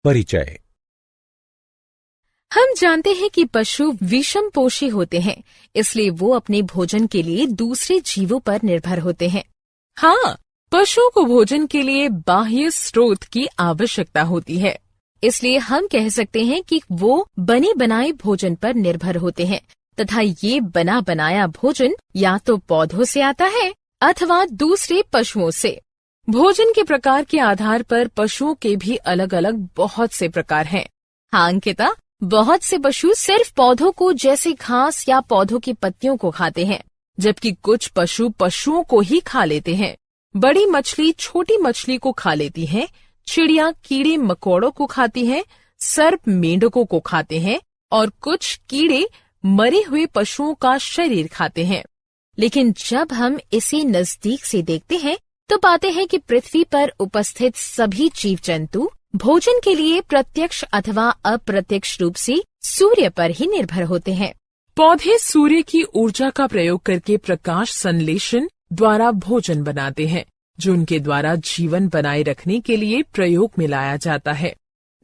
परिचय। हम जानते हैं कि पशु विषमपोषी होते हैं, इसलिए वो अपने भोजन के लिए दूसरे जीवों पर निर्भर होते हैं। हाँ, पशुओं को भोजन के लिए बाह्य स्रोत की आवश्यकता होती है, इसलिए हम कह सकते हैं कि वो बने बनाए भोजन पर निर्भर होते हैं तथा ये बना बनाया भोजन या तो पौधों से आता है अथवा दूसरे पशुओं से। भोजन के प्रकार के आधार पर पशुओं के भी अलग अलग बहुत से प्रकार हैं। हाँ अंकिता, बहुत से पशु सिर्फ पौधों को जैसे घास या पौधों की पत्तियों को खाते हैं, जबकि कुछ पशु पशुओं को ही खा लेते हैं। बड़ी मछली छोटी मछली को खा लेती है, चिड़िया कीड़े मकोड़ों को खाती है, सर्प मेंढकों को खाते हैं और कुछ कीड़े मरे हुए पशुओं का शरीर खाते हैं। लेकिन जब हम इसे नजदीक से देखते हैं तो पाते हैं कि पृथ्वी पर उपस्थित सभी जीव जंतु भोजन के लिए प्रत्यक्ष अथवा अप्रत्यक्ष रूप से सूर्य पर ही निर्भर होते हैं। पौधे सूर्य की ऊर्जा का प्रयोग करके प्रकाश संश्लेषण द्वारा भोजन बनाते हैं, जो उनके द्वारा जीवन बनाए रखने के लिए प्रयोग में लाया जाता है।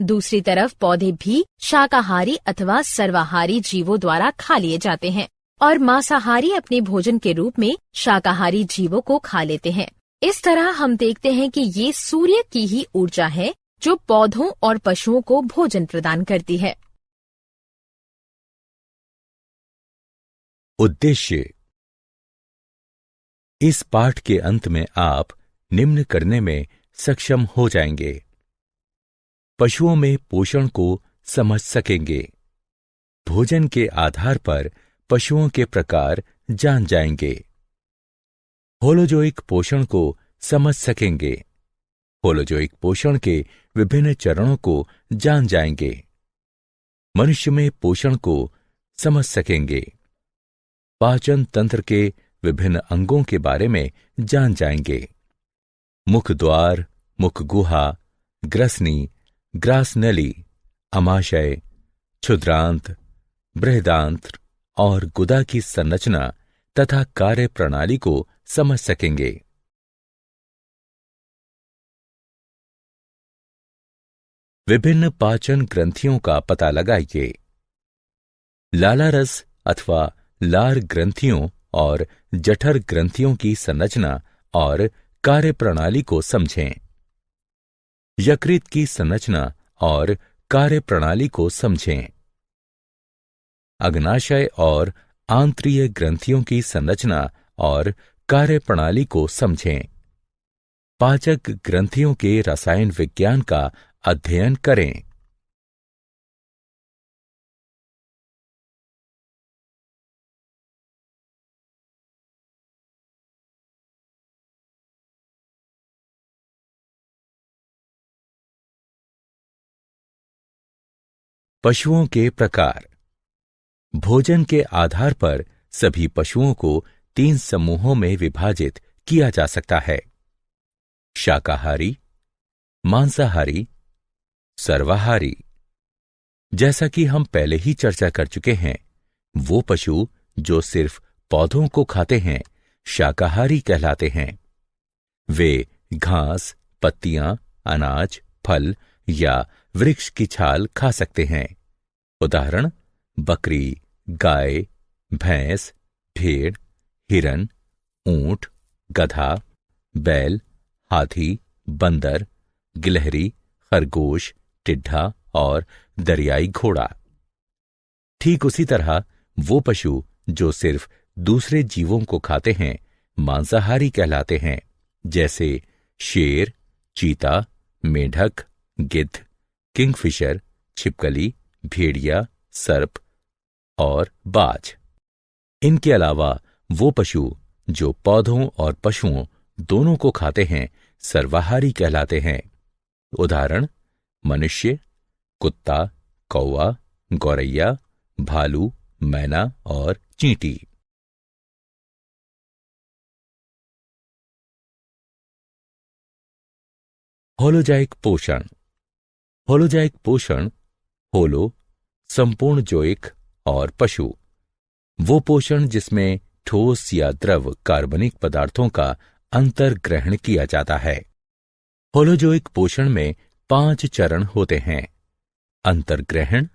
दूसरी तरफ पौधे भी शाकाहारी अथवा सर्वाहारी जीवों द्वारा खा लिए जाते हैं और मांसाहारी अपने भोजन के रूप में शाकाहारी जीवों को खा लेते हैं। इस तरह हम देखते हैं कि ये सूर्य की ही ऊर्जा है जो पौधों और पशुओं को भोजन प्रदान करती है। उद्देश्य। इस पाठ के अंत में आप निम्न करने में सक्षम हो जाएंगे। पशुओं में पोषण को समझ सकेंगे। भोजन के आधार पर पशुओं के प्रकार जान जाएंगे। होलोजोइक पोषण को समझ सकेंगे। होलोजोइक पोषण के विभिन्न चरणों को जान जाएंगे। मनुष्य में पोषण को समझ सकेंगे। पाचन तंत्र के विभिन्न अंगों के बारे में जान जाएंगे। मुख द्वार, मुख गुहा, ग्रसनी, ग्रासनली, अमाशय, क्षुद्रांत, बृहदांत्र और गुदा की संरचना तथा कार्य प्रणाली को समझ सकेंगे। विभिन्न पाचन ग्रंथियों का पता लगाइए। लालारस अथवा लार ग्रंथियों और जठर ग्रंथियों की संरचना और कार्य प्रणाली को समझें। यकृत की संरचना और कार्य प्रणाली को समझें। अग्नाशय और आंत्रीय ग्रंथियों की संरचना और कार्य प्रणाली को समझें। पाचक ग्रंथियों के रसायन विज्ञान का अध्ययन करें। पशुओं के प्रकार। भोजन के आधार पर सभी पशुओं को 3 समूहों में विभाजित किया जा सकता है: शाकाहारी, मांसाहारी, सर्वाहारी। जैसा कि हम पहले ही चर्चा कर चुके हैं, वो पशु जो सिर्फ पौधों को खाते हैं शाकाहारी कहलाते हैं। वे घास, पत्तियां, अनाज, फल या वृक्ष की छाल खा सकते हैं। उदाहरण: बकरी, गाय, भैंस, भेड़, हिरन, ऊंट, गधा, बैल, हाथी, बंदर, गिलहरी, खरगोश, टिड्ढा और दरियाई घोड़ा। ठीक उसी तरह वो पशु जो सिर्फ दूसरे जीवों को खाते हैं मांसाहारी कहलाते हैं, जैसे शेर, चीता, मेढक, गिद्ध, किंगफिशर, छिपकली, भेड़िया, सर्प और बाज। इनके अलावा वो पशु जो पौधों और पशुओं दोनों को खाते हैं सर्वाहारी कहलाते हैं। उदाहरण: मनुष्य, कुत्ता, कौवा, गौरैया, भालू, मैना और चींटी। होलोजाइक पोषण। होलोजाइक पोषण, होलो संपूर्ण जोइक और पशु, वो पोषण जिसमें ठोस या द्रव कार्बनिक पदार्थों का अंतर्ग्रहण किया जाता है। होलोजोइक पोषण में 5 चरण होते हैं: अंतर्ग्रहण,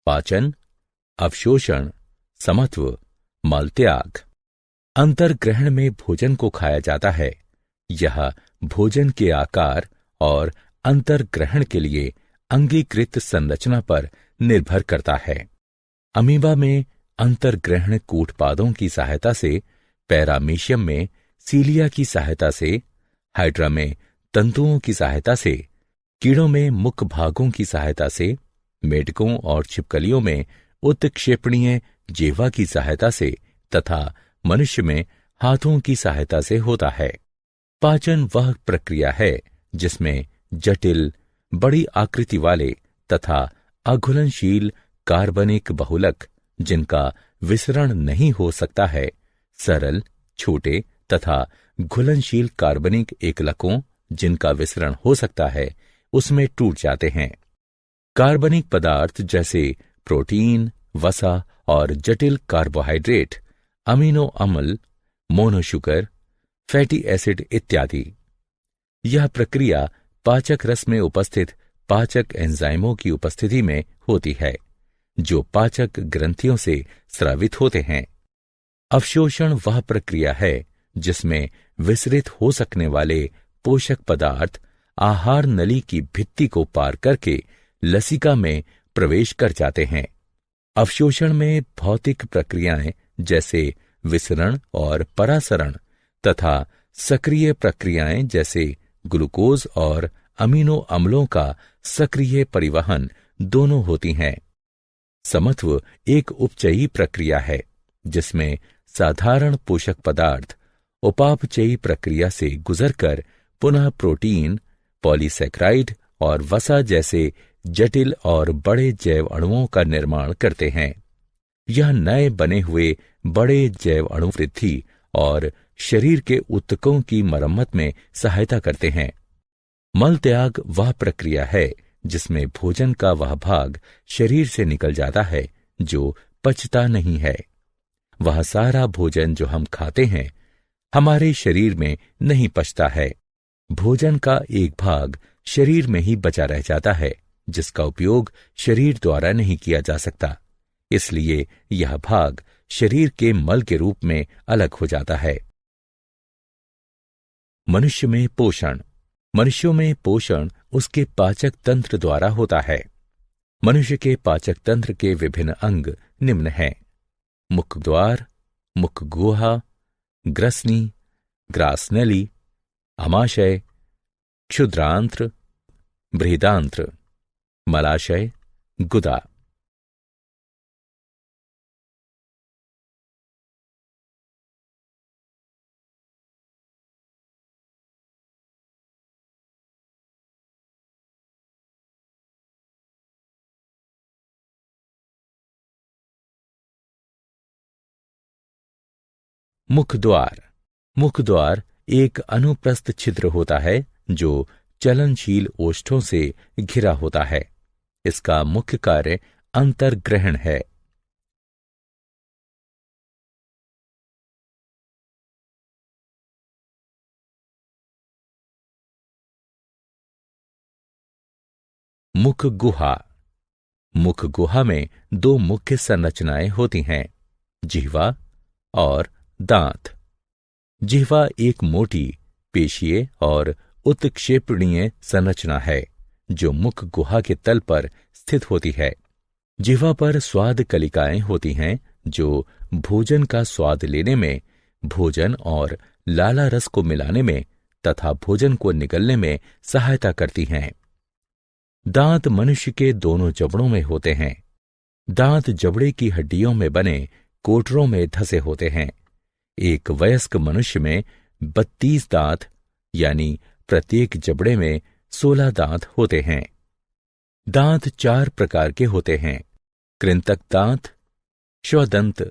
पाचन, अवशोषण, समत्व, मलत्याग। अंतर्ग्रहण में भोजन को खाया जाता है। यह भोजन के आकार और अंतर्ग्रहण के लिए अंगीकृत संरचना पर निर्भर करता है। अमीबा में अंतर्ग्रहण कूटपादों की सहायता से, पैरामीशियम में सीलिया की सहायता से, हाइड्रा में तंतुओं की सहायता से, कीड़ों में मुख भागों की सहायता से, मेढकों और छिपकलियों में उत्क्षेपणीय जेवा की सहायता से तथा मनुष्य में हाथों की सहायता से होता है। पाचन वह प्रक्रिया है जिसमें जटिल, बड़ी आकृति वाले तथा अघुलनशील कार्बनिक बहुलक, जिनका विसरण नहीं हो सकता है, सरल, छोटे तथा घुलनशील कार्बनिक एकलकों, जिनका विसरण हो सकता है, उसमें टूट जाते हैं। कार्बनिक पदार्थ जैसे प्रोटीन, वसा और जटिल कार्बोहाइड्रेट, अमीनो अम्ल, मोनोशुगर, फैटी एसिड इत्यादि। यह प्रक्रिया पाचक रस में उपस्थित पाचक एंजाइमों की उपस्थिति में होती है, जो पाचक ग्रंथियों से स्रावित होते हैं। अवशोषण वह प्रक्रिया है जिसमें विसरित हो सकने वाले पोषक पदार्थ आहार नली की भित्ति को पार करके लसिका में प्रवेश कर जाते हैं। अवशोषण में भौतिक प्रक्रियाएं जैसे विसरण और परासरण तथा सक्रिय प्रक्रियाएं जैसे ग्लूकोज और अमीनो अम्लों का सक्रिय परिवहन दोनों होती हैं। समत्व एक उपचयी प्रक्रिया है जिसमें साधारण पोषक पदार्थ उपापचयी प्रक्रिया से गुजरकर पुनः प्रोटीन, पॉलीसैकेराइड और वसा जैसे जटिल और बड़े जैव अणुओं का निर्माण करते हैं। यह नए बने हुए बड़े जैव अणु वृद्धि और शरीर के ऊतकों की मरम्मत में सहायता करते हैं। मल त्याग वह प्रक्रिया है जिसमें भोजन का वह भाग शरीर से निकल जाता है जो पचता नहीं है। वह सारा भोजन जो हम खाते हैं हमारे शरीर में नहीं पचता है। भोजन का एक भाग शरीर में ही बचा रह जाता है जिसका उपयोग शरीर द्वारा नहीं किया जा सकता, इसलिए यह भाग शरीर के मल के रूप में अलग हो जाता है। मनुष्य में पोषण। मनुष्यों में पोषण उसके पाचक तंत्र द्वारा होता है। मनुष्य के पाचक तंत्र के विभिन्न अंग निम्न हैं: मुख द्वार, मुख गुहा, ग्रसनी, ग्रासनली, आमाशय, क्षुद्रांत्र, बृहदांत्र, मलाशय, गुदा। मुख द्वार। मुख द्वार एक अनुप्रस्थ छिद्र होता है जो चलनशील ओष्ठों से घिरा होता है। इसका मुख्य कार्य अंतर्ग्रहण है। मुख गुहा। मुख गुहा में दो मुख्य संरचनाएं होती हैं, जिह्वा और दांत। जिह्वा एक मोटी, पेशीय और उत्क्षेपणीय संरचना है जो मुख गुहा के तल पर स्थित होती है। जिह्वा पर स्वाद कलिकाएं होती हैं जो भोजन का स्वाद लेने में, भोजन और लाला रस को मिलाने में तथा भोजन को निगलने में सहायता करती हैं। दांत मनुष्य के दोनों जबड़ों में होते हैं। दांत जबड़े की हड्डियों में बने कोटरों में धसे होते हैं। एक वयस्क मनुष्य में 32 दांत यानी प्रत्येक जबड़े में 16 दांत होते हैं। दांत 4 प्रकार के होते हैं: कृंतक दांत, श्वदंत,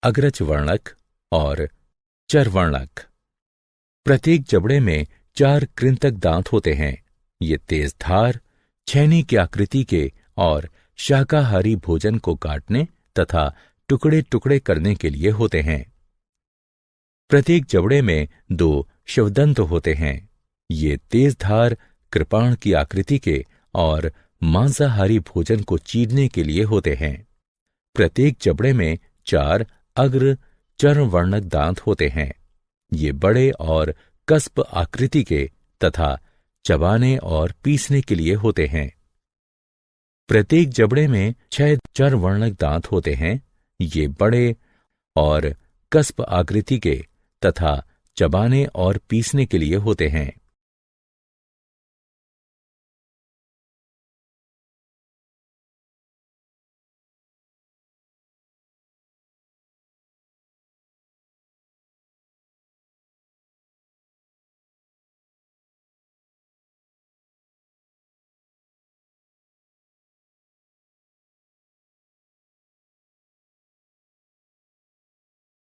अग्रजवर्णक और चरवर्णक। प्रत्येक जबड़े में 4 कृंतक दांत होते हैं। ये तेज धार, छेनी की आकृति के और शाकाहारी भोजन को काटने तथा टुकड़े टुकड़े करने के लिए होते हैं। प्रत्येक जबड़े में 2 शिवदंत होते हैं। ये तेज धार, कृपाण की आकृति के और मांसाहारी भोजन को चीरने के लिए होते हैं। प्रत्येक जबड़े में 4 अग्र चर्मवर्णक दांत होते हैं। ये बड़े और कस्प आकृति के तथा चबाने और पीसने के लिए होते हैं। प्रत्येक जबड़े में 6 चर्मवर्णक दांत होते हैं। ये बड़े और कस्प आकृति के तथा चबाने और पीसने के लिए होते हैं।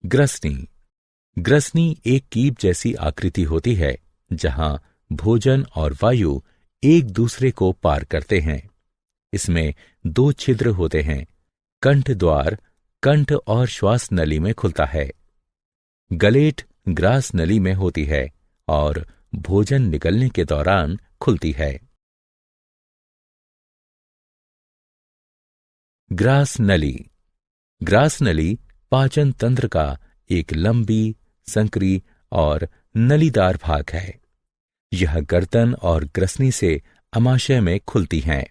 ग्रसनी। ग्रसनी एक कीप जैसी आकृति होती है जहां भोजन और वायु एक दूसरे को पार करते हैं। इसमें 2 छिद्र होते हैं। कंठ द्वार कंठ और श्वास नली में खुलता है। गलेट ग्रास नली में होती है और भोजन निकलने के दौरान खुलती है। ग्रास नली। ग्रास नली पाचन तंत्र का एक लंबी, संकरी और नलीदार भाग है। यह गर्दन और ग्रसनी से अमाशय में खुलती हैं।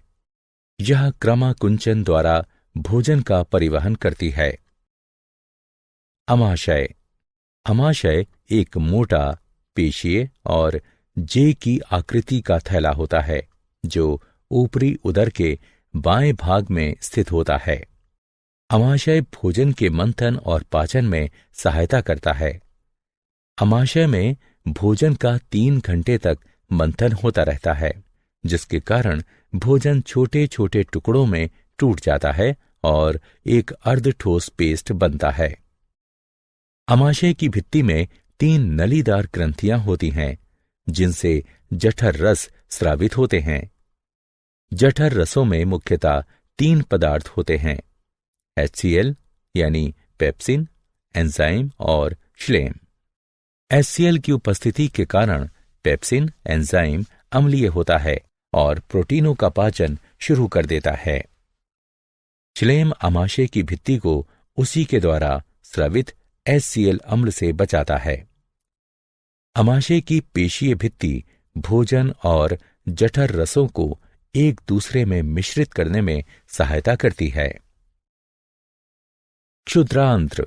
यह क्रमाकुंचन द्वारा भोजन का परिवहन करती है। अमाशय। अमाशय एक मोटा, पेशीय और जे की आकृति का थैला होता है जो ऊपरी उदर के बाएं भाग में स्थित होता है। अमाशय भोजन के मंथन और पाचन में सहायता करता है। अमाशय में भोजन का 3 घंटे तक मंथन होता रहता है, जिसके कारण भोजन छोटे छोटे टुकड़ों में टूट जाता है और एक अर्धठोस पेस्ट बनता है। अमाशय की भित्ति में 3 नलीदार ग्रंथियां होती हैं, जिनसे जठर रस स्रावित होते हैं। जठर रसों में मुख्यतः 3 पदार्थ होते हैं: HCl यानी पेप्सिन, एंजाइम और श्लेम। HCl की उपस्थिति के कारण पेप्सिन एंजाइम अम्लीय होता है और प्रोटीनों का पाचन शुरू कर देता है। श्लेम अमाशय की भित्ति को उसी के द्वारा स्रावित HCl अम्ल से बचाता है। अमाशय की पेशीय भित्ति भोजन और जठर रसों को एक दूसरे में मिश्रित करने में सहायता करती है। क्षुद्रांत्र।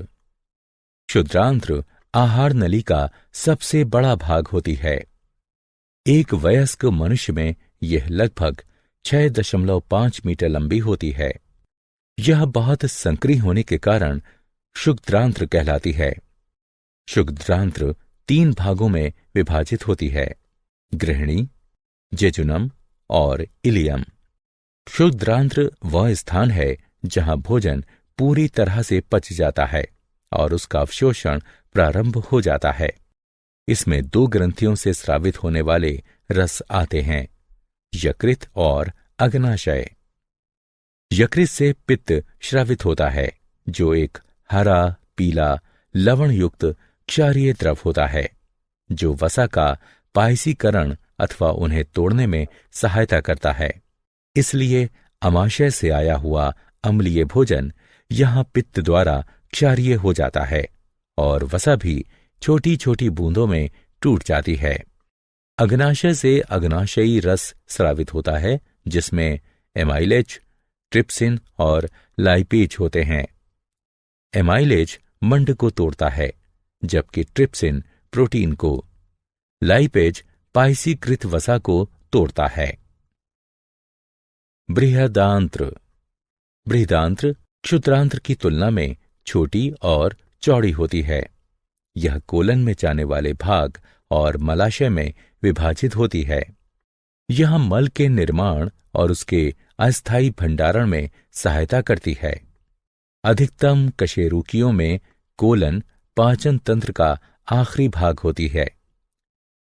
क्षुद्रांत्र आहार नली का सबसे बड़ा भाग होती है। एक वयस्क मनुष्य में यह लगभग 6.5 मीटर लंबी होती है। यह बहुत संकरी होने के कारण क्षुद्रांत्र कहलाती है। क्षुद्रांत्र 3 भागों में विभाजित होती है: गृहिणी, जेजुनम और इलियम। क्षुद्रांत्र वह स्थान है जहां भोजन पूरी तरह से पच जाता है और उसका अवशोषण प्रारंभ हो जाता है। इसमें 2 ग्रंथियों से स्रावित होने वाले रस आते हैं: यकृत और अग्नाशय। यकृत से पित्त स्रावित होता है, जो एक हरा पीला लवण युक्त क्षारीय द्रव होता है, जो वसा का पायसीकरण अथवा उन्हें तोड़ने में सहायता करता है। इसलिए अमाशय से आया हुआ अम्लीय भोजन यहां पित्त द्वारा क्षारीय हो जाता है और वसा भी छोटी छोटी बूंदों में टूट जाती है। अग्नाशय से अग्नाशयी रस स्रावित होता है, जिसमें एमाइलेज, ट्रिप्सिन और लाइपेज होते हैं। एमाइलेज मंड को तोड़ता है, जबकि ट्रिप्सिन प्रोटीन को, लाइपेज पायसीकृत वसा को तोड़ता है। बृहदांत्र। बृहदांत्र क्षुद्रांत्र की तुलना में छोटी और चौड़ी होती है। यह कोलन में जाने वाले भाग और मलाशय में विभाजित होती है। यह मल के निर्माण और उसके अस्थायी भंडारण में सहायता करती है। अधिकतम कशेरुकियों में कोलन पाचन तंत्र का आखिरी भाग होती है।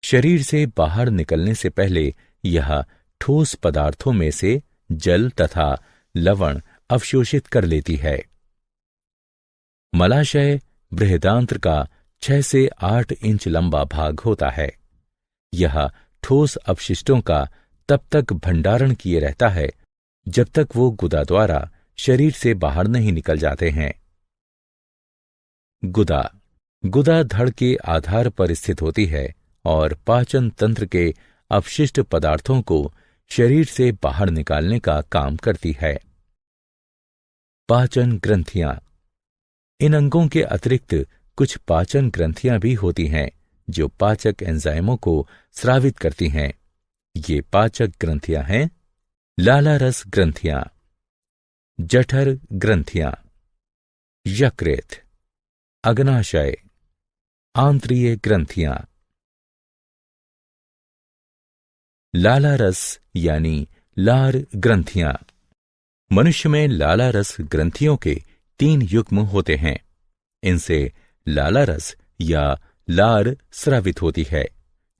शरीर से बाहर निकलने से पहले यह ठोस पदार्थों में से जल तथा लवण अवशोषित कर लेती है। मलाशय बृहदांत्र का 6 से 8 इंच लंबा भाग होता है। यह ठोस अपशिष्टों का तब तक भंडारण किए रहता है जब तक वो गुदा द्वारा शरीर से बाहर नहीं निकल जाते हैं। गुदा गुदा धड़ के आधार पर स्थित होती है और पाचन तंत्र के अपशिष्ट पदार्थों को शरीर से बाहर निकालने का काम करती है। पाचन ग्रंथियां। इन अंगों के अतिरिक्त कुछ पाचन ग्रंथियां भी होती हैं जो पाचक एंजाइमों को स्रावित करती हैं। ये पाचक ग्रंथियां हैं लाला रस ग्रंथियां, जठर ग्रंथियां, यकृत, अग्नाशय, आंत्रीय ग्रंथियां। लाला रस यानी लार ग्रंथियां। मनुष्य में लाला रस ग्रंथियों के 3 युग्म होते हैं। इनसे लाला रस या लार स्रावित होती है,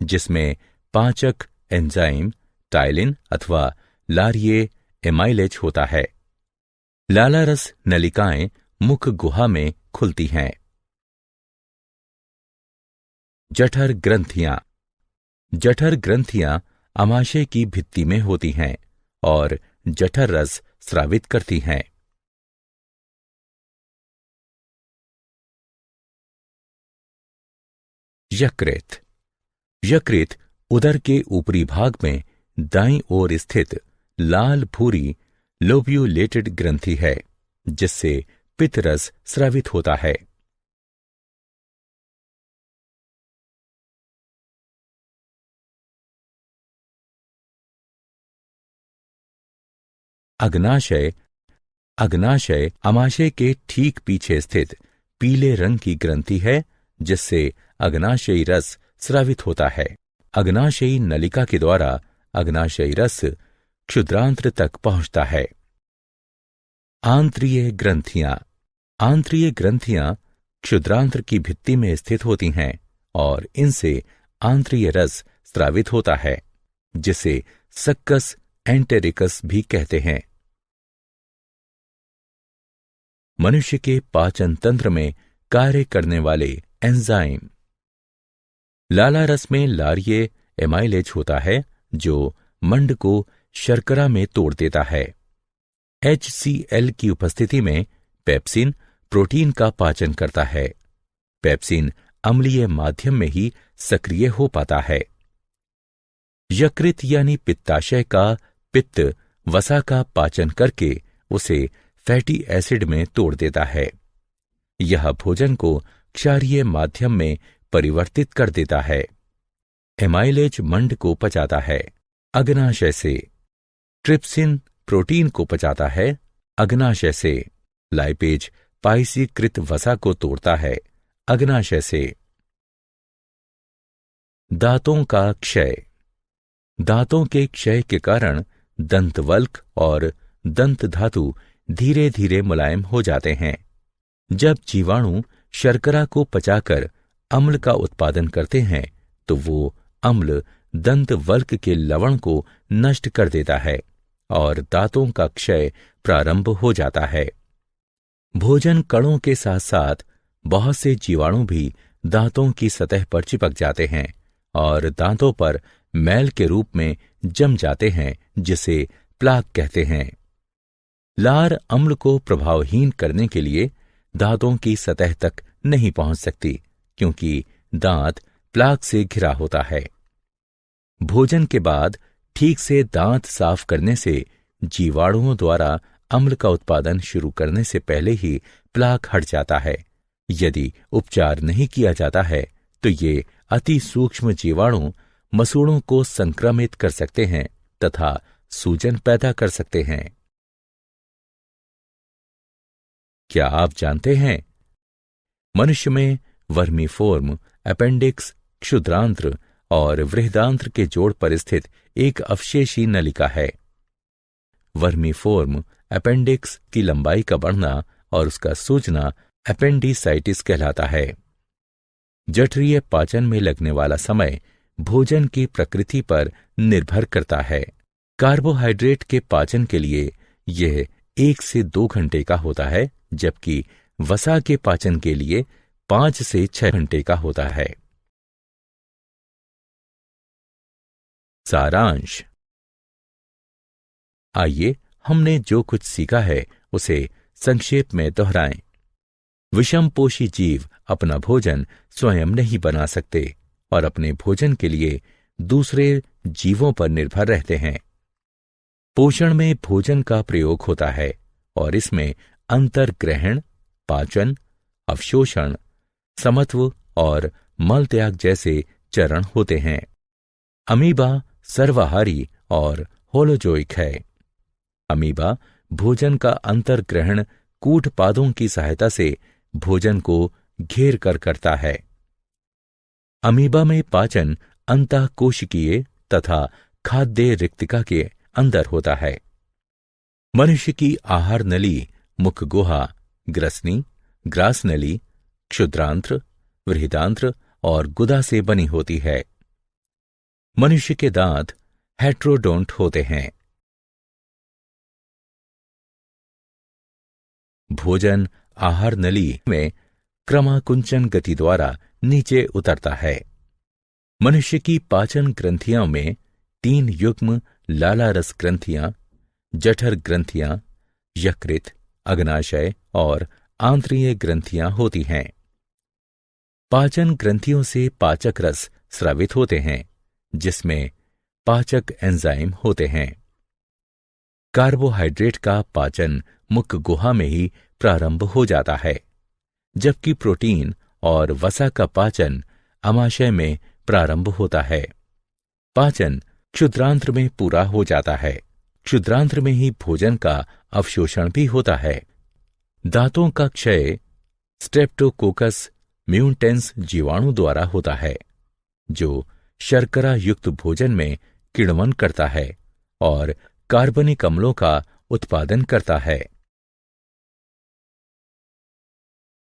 जिसमें पाचक एंजाइम टाइलिन अथवा लारिये एमाइलेज होता है। लाला रस नलिकाएं मुख गुहा में खुलती हैं। जठर ग्रंथियां। जठर ग्रंथियां आमाशय की भित्ति में होती हैं और जठर रस स्रावित करती हैं। यकृत। यकृत उदर के ऊपरी भाग में दाईं ओर स्थित लाल भूरी लोब्यूलेटेड ग्रंथि है, जिससे पित्त रस स्रावित होता है। अग्नाशय। अग्नाशय आमाशय के ठीक पीछे स्थित पीले रंग की ग्रंथि है, जिससे अग्नाशयी रस स्रावित होता है। अग्नाशयी नलिका के द्वारा अग्नाशयी रस क्षुद्रांत्र तक पहुंचता है। आंत्रीय ग्रंथियां। आंत्रीय ग्रंथियां क्षुद्रांत्र की भित्ति में स्थित होती हैं और इनसे आंत्रीय रस स्रावित होता है, जिसे सक्कस एंटेरिकस भी कहते हैं। मनुष्य के पाचन तंत्र में कार्य करने वाले एंजाइम। लाला रस में लारिये एमाइलेज होता है, जो मंड को शर्करा में तोड़ देता है। HCl की उपस्थिति में पेप्सिन प्रोटीन का पाचन करता है। पेप्सिन अम्लीय माध्यम में ही सक्रिय हो पाता है। यकृत यानी पित्ताशय का पित्त वसा का पाचन करके उसे फैटी एसिड में तोड़ देता है। यह भोजन को क्षारीय माध्यम में परिवर्तित कर देता है। एमाइलेज मंड को पचाता है। अग्नाशय से ट्रिप्सिन प्रोटीन को पचाता है। अग्नाशय से लाइपेज पाइसीकृत वसा को तोड़ता है। अग्नाशय से दांतों का क्षय। दांतों के क्षय के कारण दंतवल्क और दंत धातु धीरे धीरे मुलायम हो जाते हैं। जब जीवाणु शर्करा को पचाकर अम्ल का उत्पादन करते हैं तो वो अम्ल दंतवल्क के लवण को नष्ट कर देता है और दांतों का क्षय प्रारंभ हो जाता है। भोजन कणों के साथ साथ बहुत से जीवाणु भी दांतों की सतह पर चिपक जाते हैं और दांतों पर मैल के रूप में जम जाते हैं, जिसे प्लाक कहते हैं। लार अम्ल को प्रभावहीन करने के लिए दांतों की सतह तक नहीं पहुंच सकती, क्योंकि दांत प्लाक से घिरा होता है। भोजन के बाद ठीक से दांत साफ करने से जीवाणुओं द्वारा अम्ल का उत्पादन शुरू करने से पहले ही प्लाक हट जाता है। यदि उपचार नहीं किया जाता है तो ये अति सूक्ष्म जीवाणु मसूड़ों को संक्रमित कर सकते हैं तथा सूजन पैदा कर सकते हैं। क्या आप जानते हैं, मनुष्य में वर्मीफोर्म, अपेंडिक्स, क्षुद्रांत्र और वृहदांत्र के जोड़ पर स्थित एक अवशेषी नलिका है। वर्मीफोर्म अपेंडिक्स की लंबाई का बढ़ना और उसका सूजना अपेंडिसाइटिस कहलाता है। जठरीय पाचन में लगने वाला समय भोजन की प्रकृति पर निर्भर करता है। कार्बोहाइड्रेट के पाचन के लिए यह 1 से 2 घंटे का होता है, जबकि वसा के पाचन के लिए 5 से 6 घंटे का होता है। सारांश। आइए हमने जो कुछ सीखा है उसे संक्षेप में दोहराएं। विषमपोषी जीव अपना भोजन स्वयं नहीं बना सकते और अपने भोजन के लिए दूसरे जीवों पर निर्भर रहते हैं। पोषण में भोजन का प्रयोग होता है और इसमें अंतर्ग्रहण, पाचन, अवशोषण, समत्व और मल त्याग जैसे चरण होते हैं। अमीबा सर्वाहारी और होलोजोइक है। अमीबा भोजन का अंतर्ग्रहण कूटपादों की सहायता से भोजन को घेर कर करता है। अमीबा में पाचन अंतःकोशिकीय तथा खाद्य रिक्तिका के अंदर होता है। मनुष्य की आहार नली मुख गुहा, ग्रसनी, ग्रास नली, क्षुद्रांत्र, वृहदांत्र और गुदा से बनी होती है। मनुष्य के दांत हेट्रोडोंट होते हैं। भोजन आहार नली में क्रमाकुंचन गति द्वारा नीचे उतरता है। मनुष्य की पाचन ग्रंथियों में 3 युग्म लाला रस ग्रंथियां, जठर ग्रंथियां, यकृत, अग्नाशय और आंत्रीय ग्रंथियां होती हैं। पाचन ग्रंथियों से पाचक रस स्रावित होते हैं, जिसमें पाचक एंजाइम होते हैं। कार्बोहाइड्रेट का पाचन मुख गुहा में ही प्रारंभ हो जाता है, जबकि प्रोटीन और वसा का पाचन अमाशय में प्रारंभ होता है। पाचन क्षुद्रांत्र में पूरा हो जाता है। क्षुद्रांत्र में ही भोजन का अवशोषण भी होता है। दांतों का क्षय स्ट्रेप्टोकोकस म्यूटेंस जीवाणु द्वारा होता है, जो शर्करा युक्त भोजन में किण्वन करता है और कार्बनिक अम्लों का उत्पादन करता है।